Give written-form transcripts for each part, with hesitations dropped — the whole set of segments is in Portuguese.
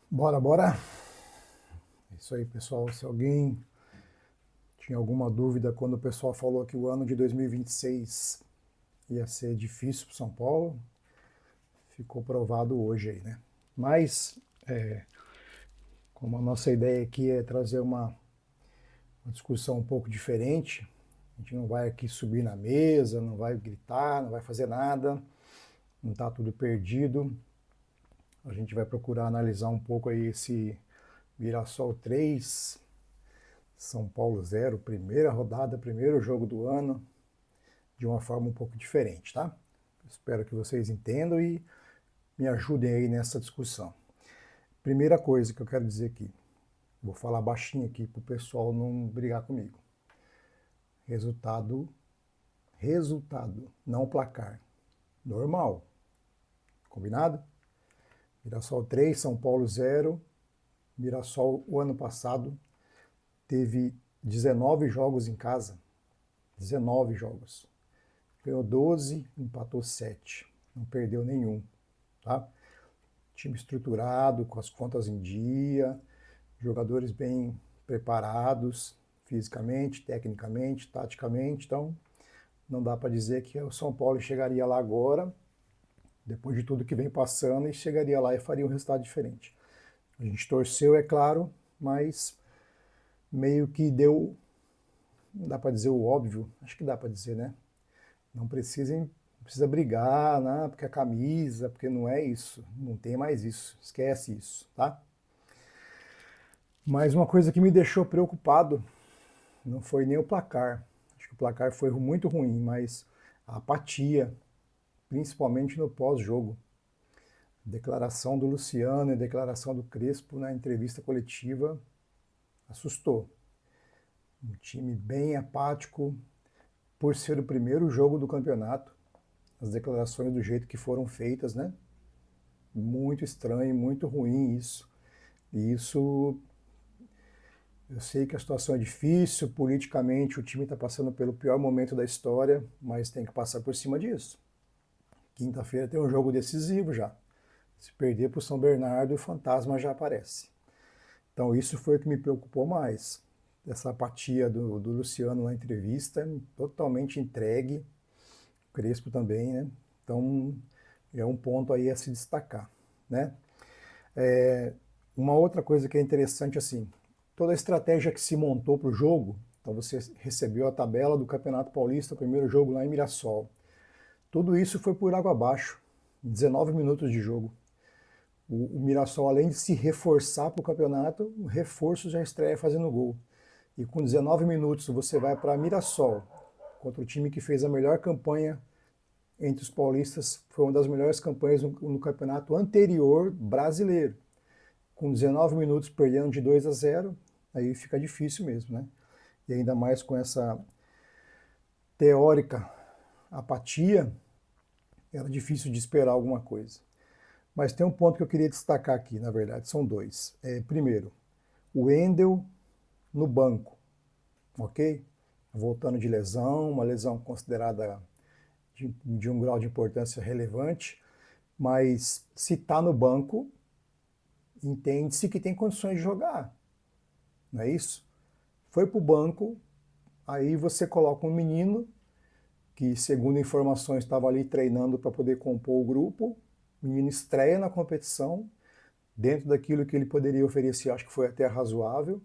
Bora, bora. É isso aí, pessoal. Se alguém tinha alguma dúvida quando o pessoal falou que o ano de 2026 ia ser difícil para São Paulo, ficou provado hoje aí, né? Mas, como a nossa ideia aqui é trazer uma discussão um pouco diferente, a gente não vai aqui subir na mesa, não vai gritar, não vai fazer nada, não está tudo perdido. A gente vai procurar analisar um pouco aí esse Mirassol 3, São Paulo 0, primeira rodada, primeiro jogo do ano, de uma forma um pouco diferente, tá? Espero que vocês entendam e me ajudem aí nessa discussão. Primeira coisa que eu quero dizer aqui, vou falar baixinho aqui para o pessoal não brigar comigo. Resultado, não placar. Normal. Combinado? Mirassol 3, São Paulo 0. Mirassol, o ano passado, teve 19 jogos em casa. 19 jogos. Ganhou 12, empatou 7. Não perdeu nenhum. Tá? Time estruturado, com as contas em dia, jogadores bem preparados fisicamente, tecnicamente, taticamente. Então, não dá para dizer que o São Paulo chegaria lá agora, depois de tudo que vem passando, e chegaria lá e faria um resultado diferente. A gente torceu, é claro, mas meio que deu, não dá para dizer o óbvio, acho que dá para dizer, né? Não precisa brigar, né? Porque a camisa, porque não é isso, não tem mais isso, esquece isso, tá? Mas uma coisa que me deixou preocupado não foi nem o placar. Acho que o placar foi muito ruim, mas a apatia, principalmente no pós-jogo. Declaração do Luciano e declaração do Crespo na entrevista coletiva assustou. Um time bem apático, por ser o primeiro jogo do campeonato. As declarações do jeito que foram feitas, né? Muito estranho, muito ruim isso. E isso, eu sei que a situação é difícil, politicamente o time está passando pelo pior momento da história, mas tem que passar por cima disso. Quinta-feira tem um jogo decisivo já. Se perder para o São Bernardo, o fantasma já aparece. Então isso foi o que me preocupou mais. Essa apatia do Luciano na entrevista, totalmente entregue. O Crespo também, né? Então é um ponto aí a se destacar, né? Uma outra coisa que é interessante, assim, toda a estratégia que se montou para o jogo, então você recebeu a tabela do Campeonato Paulista, o primeiro jogo lá em Mirassol. Tudo isso foi por água abaixo, 19 minutos de jogo. O Mirassol, além de se reforçar para o campeonato, o reforço já estreia fazendo gol. E com 19 minutos você vai para Mirassol, contra o time que fez a melhor campanha entre os paulistas, foi uma das melhores campanhas no campeonato anterior brasileiro. Com 19 minutos perdendo de 2-0, aí fica difícil mesmo, né? E ainda mais com essa teórica apatia, era difícil de esperar alguma coisa. Mas tem um ponto que eu queria destacar aqui, na verdade, são dois. Primeiro, o Wendel no banco, ok? Voltando de lesão, uma lesão considerada de um grau de importância relevante, mas se está no banco, entende-se que tem condições de jogar, não é isso? Foi para o banco, aí você coloca um menino que, segundo informações, estava ali treinando para poder compor o grupo, o menino estreia na competição, dentro daquilo que ele poderia oferecer, acho que foi até razoável.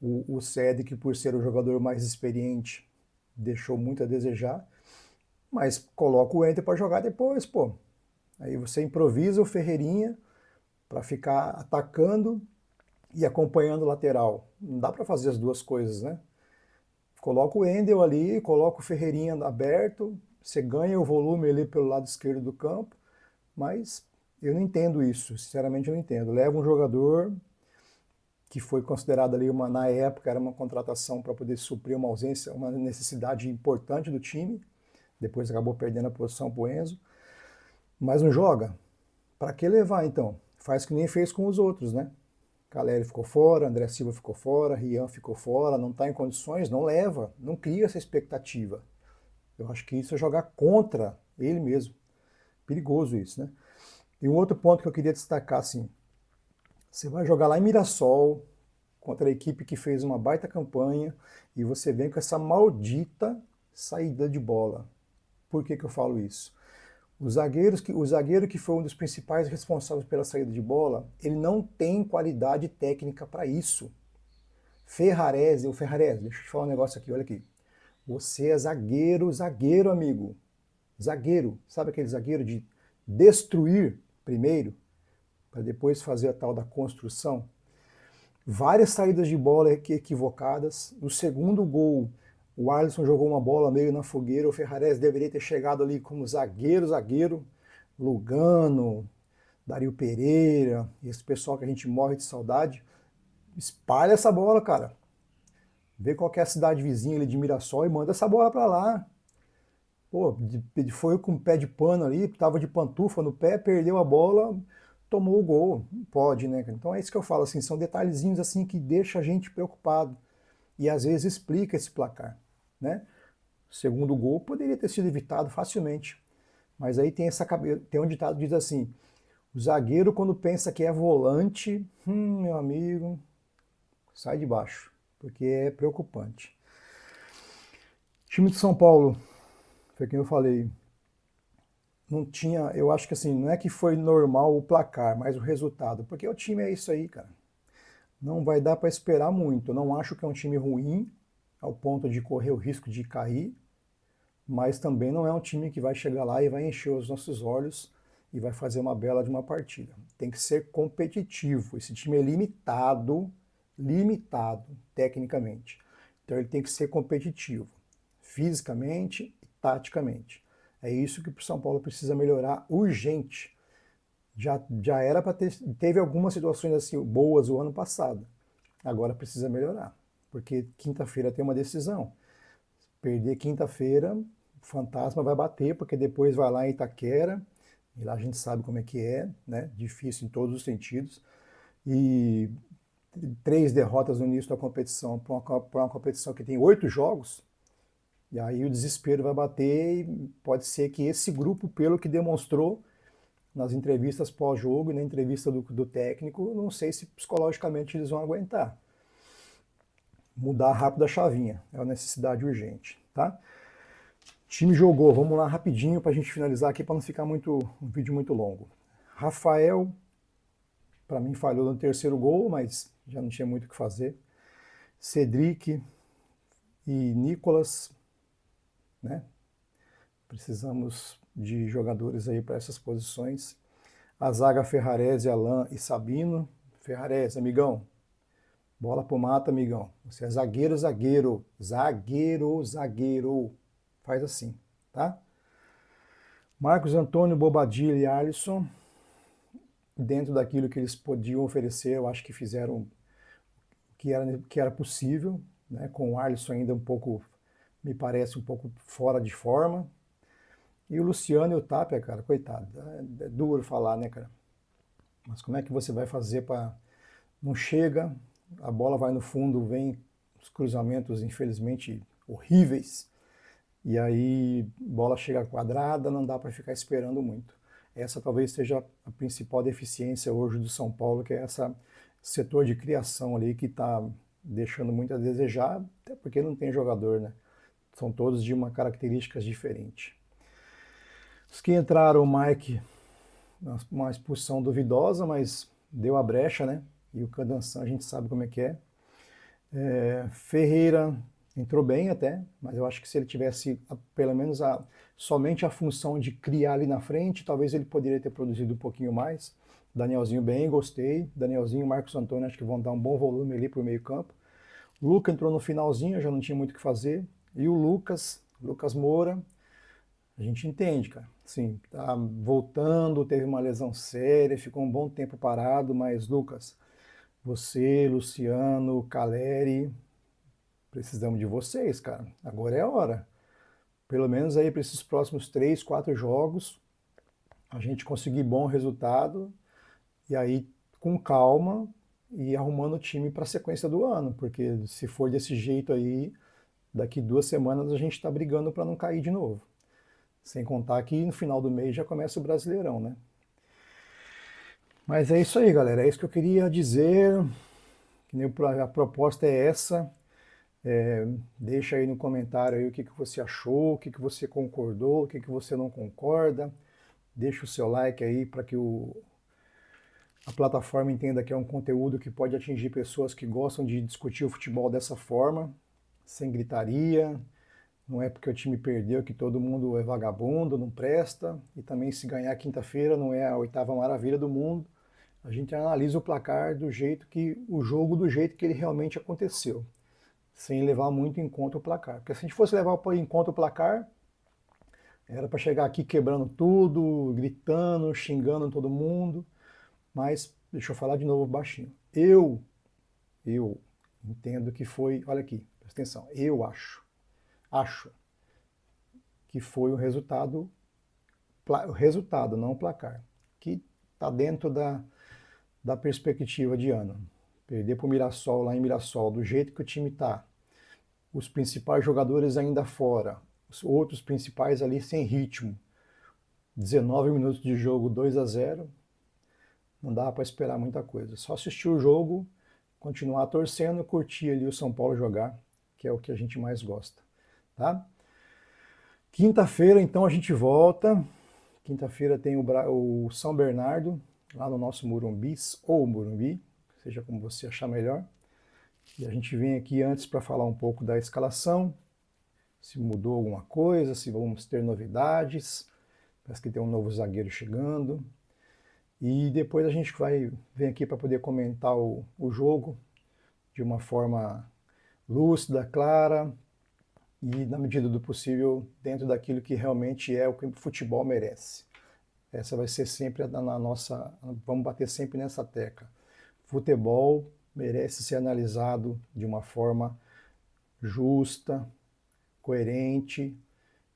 O Cedric, por ser o jogador mais experiente, deixou muito a desejar, mas coloca o Enter para jogar depois, pô. Aí você improvisa o Ferreirinha para ficar atacando e acompanhando o lateral. Não dá para fazer as duas coisas, né? Coloca o Endel ali, coloca o Ferreirinha aberto, você ganha o volume ali pelo lado esquerdo do campo, mas eu não entendo isso, sinceramente eu não entendo. Leva um jogador que foi considerado ali na época era uma contratação para poder suprir uma ausência, uma necessidade importante do time, depois acabou perdendo a posição para o Enzo, mas não joga. Para que levar então? Faz que nem fez com os outros, né? Caleri ficou fora, André Silva ficou fora, Rian ficou fora, não está em condições, não leva, não cria essa expectativa. Eu acho que isso é jogar contra ele mesmo. Perigoso isso, né? E um outro ponto que eu queria destacar, assim, Você vai jogar lá em Mirassol, contra a equipe que fez uma baita campanha, e você vem com essa maldita saída de bola. Por que eu falo isso? O zagueiro que foi um dos principais responsáveis pela saída de bola, ele não tem qualidade técnica para isso. Ferrarese, deixa eu te falar um negócio aqui, olha aqui. Você é zagueiro, amigo. Zagueiro, sabe aquele zagueiro de destruir primeiro, para depois fazer a tal da construção? Várias saídas de bola equivocadas. No segundo gol, o Alisson jogou uma bola meio na fogueira. O Ferrarese deveria ter chegado ali como zagueiro. Lugano, Dario Pereira, esse pessoal que a gente morre de saudade. Espalha essa bola, cara. Vê qual é a cidade vizinha ali de Mirassol e manda essa bola para lá. Pô, foi com o pé de pano ali, tava de pantufa no pé, perdeu a bola, tomou o gol. Não pode, né? Então é isso que eu falo, assim, são detalhezinhos assim que deixa a gente preocupado e às vezes explica esse placar, né? O segundo gol poderia ter sido evitado facilmente, mas aí tem um ditado que diz assim: o zagueiro quando pensa que é volante, meu amigo, sai de baixo, porque é preocupante. Time de São Paulo, foi quem eu falei, não tinha, eu acho que assim, não é que foi normal o placar, mas o resultado, porque o time é isso aí, cara. Não vai dar para esperar muito. Eu não acho que é um time ruim ao ponto de correr o risco de cair, mas também não é um time que vai chegar lá e vai encher os nossos olhos e vai fazer uma bela de uma partida. Tem que ser competitivo. Esse time é limitado tecnicamente. Então ele tem que ser competitivo, fisicamente e taticamente. É isso que o São Paulo precisa melhorar urgente. Já era para ter. Teve algumas situações assim boas o ano passado. Agora precisa melhorar. Porque quinta-feira tem uma decisão. Perder quinta-feira, o fantasma vai bater, porque depois vai lá em Itaquera. E lá a gente sabe como é que é, né? Difícil em todos os sentidos. E 3 derrotas no início da competição, para uma competição que tem 8 jogos, e aí o desespero vai bater e pode ser que esse grupo, pelo que demonstrou nas entrevistas pós-jogo e na entrevista do técnico, não sei se psicologicamente eles vão aguentar. Mudar rápido a chavinha, é uma necessidade urgente, tá? O time jogou, vamos lá rapidinho para a gente finalizar aqui para não ficar um vídeo muito longo. Rafael, para mim falhou no terceiro gol, mas já não tinha muito o que fazer. Cedric e Nicolas, né? Precisamos de jogadores aí para essas posições. A zaga Ferrarese, Alain e Sabino. Ferrarese, amigão, bola pro mato, amigão. Você é zagueiro. Faz assim, tá? Marcos Antônio, Bobadilla e Alisson, dentro daquilo que eles podiam oferecer, eu acho que fizeram o que era possível, né? Com o Alisson ainda um pouco, me parece um pouco fora de forma. E o Luciano e o Tapia, cara, coitado, é duro falar, né, cara? Mas como é que você vai fazer para... Não chega, a bola vai no fundo, vem os cruzamentos, infelizmente, horríveis, e aí bola chega quadrada, não dá para ficar esperando muito. Essa talvez seja a principal deficiência hoje do São Paulo, que é esse setor de criação ali que está deixando muito a desejar, até porque não tem jogador, né? São todos de uma características diferente. Os que entraram, o Mike, uma expulsão duvidosa, mas deu a brecha, né? E o Cadançan a gente sabe como é que é. Ferreira entrou bem até, mas eu acho que se ele tivesse pelo menos somente a função de criar ali na frente, talvez ele poderia ter produzido um pouquinho mais. Danielzinho bem, gostei. Danielzinho e Marcos Antônio acho que vão dar um bom volume ali para o meio campo. O Luca entrou no finalzinho, já não tinha muito o que fazer. E o Lucas Moura, a gente entende, cara. Sim, tá voltando, teve uma lesão séria, ficou um bom tempo parado, mas Lucas, você, Luciano, Caleri, precisamos de vocês, cara. Agora é a hora. Pelo menos aí para esses próximos 3, 4 jogos, a gente conseguir bom resultado e aí com calma e arrumando o time para a sequência do ano, porque se for desse jeito aí, daqui 2 semanas a gente está brigando para não cair de novo. Sem contar que no final do mês já começa o Brasileirão, né? Mas é isso aí, galera. É isso que eu queria dizer. A proposta é essa. Deixa aí no comentário aí o que você achou, o que você concordou, o que você não concorda. Deixa o seu like aí para que a plataforma entenda que é um conteúdo que pode atingir pessoas que gostam de discutir o futebol dessa forma, sem gritaria. Não é porque o time perdeu que todo mundo é vagabundo, não presta. E também se ganhar quinta-feira não é a oitava maravilha do mundo. A gente analisa o placar o jogo do jeito que ele realmente aconteceu, sem levar muito em conta o placar. Porque se a gente fosse levar em conta o placar, era para chegar aqui quebrando tudo, gritando, xingando todo mundo. Mas deixa eu falar de novo baixinho. Eu entendo que foi, olha aqui, presta atenção. Eu acho que foi o resultado, não o placar, que está dentro da perspectiva de ano. Perder para o Mirassol lá em Mirassol, do jeito que o time está, os principais jogadores ainda fora, os outros principais ali sem ritmo, 19 minutos de jogo, 2-0, não dá para esperar muita coisa. Só assistir o jogo, continuar torcendo, curtir ali o São Paulo jogar, que é o que a gente mais gosta, tá? Quinta-feira, então, a gente volta. Quinta-feira tem o São Bernardo, lá no nosso Morumbis, ou Morumbi, seja como você achar melhor. E a gente vem aqui antes para falar um pouco da escalação, se mudou alguma coisa, se vamos ter novidades. Parece que tem um novo zagueiro chegando. E depois a gente vem aqui para poder comentar o jogo de uma forma lúcida, clara e, na medida do possível, dentro daquilo que realmente é o que o futebol merece. Essa vai ser sempre vamos bater sempre nessa tecla. Futebol merece ser analisado de uma forma justa, coerente,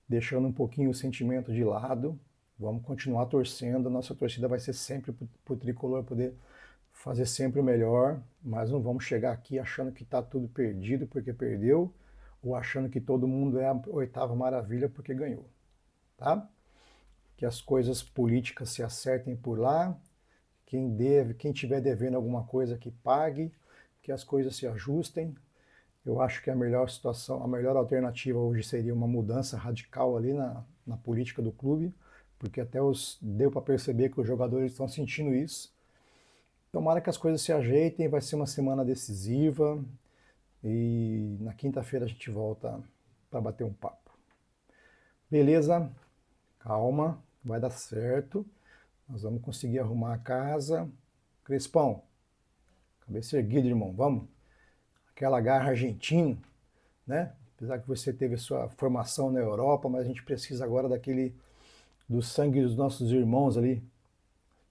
deixando um pouquinho o sentimento de lado. Vamos continuar torcendo, a nossa torcida vai ser sempre para o Tricolor poder fazer sempre o melhor, mas não vamos chegar aqui achando que está tudo perdido porque perdeu, ou achando que todo mundo é a oitava maravilha porque ganhou, tá? Que as coisas políticas se acertem por lá, quem tiver devendo alguma coisa que pague, que as coisas se ajustem. Eu acho que a melhor situação, a melhor alternativa hoje seria uma mudança radical ali na política do clube, porque deu para perceber que os jogadores estão sentindo isso. Tomara que as coisas se ajeitem, vai ser uma semana decisiva e na quinta-feira a gente volta para bater um papo. Beleza? Calma, vai dar certo. Nós vamos conseguir arrumar a casa. Crespão, cabeça erguida, irmão, vamos? Aquela garra argentina, né? Apesar que você teve sua formação na Europa, mas a gente precisa agora do sangue dos nossos irmãos ali,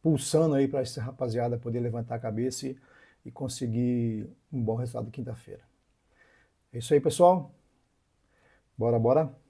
pulsando aí para essa rapaziada poder levantar a cabeça e conseguir um bom resultado quinta-feira. É isso aí, pessoal. Bora, bora.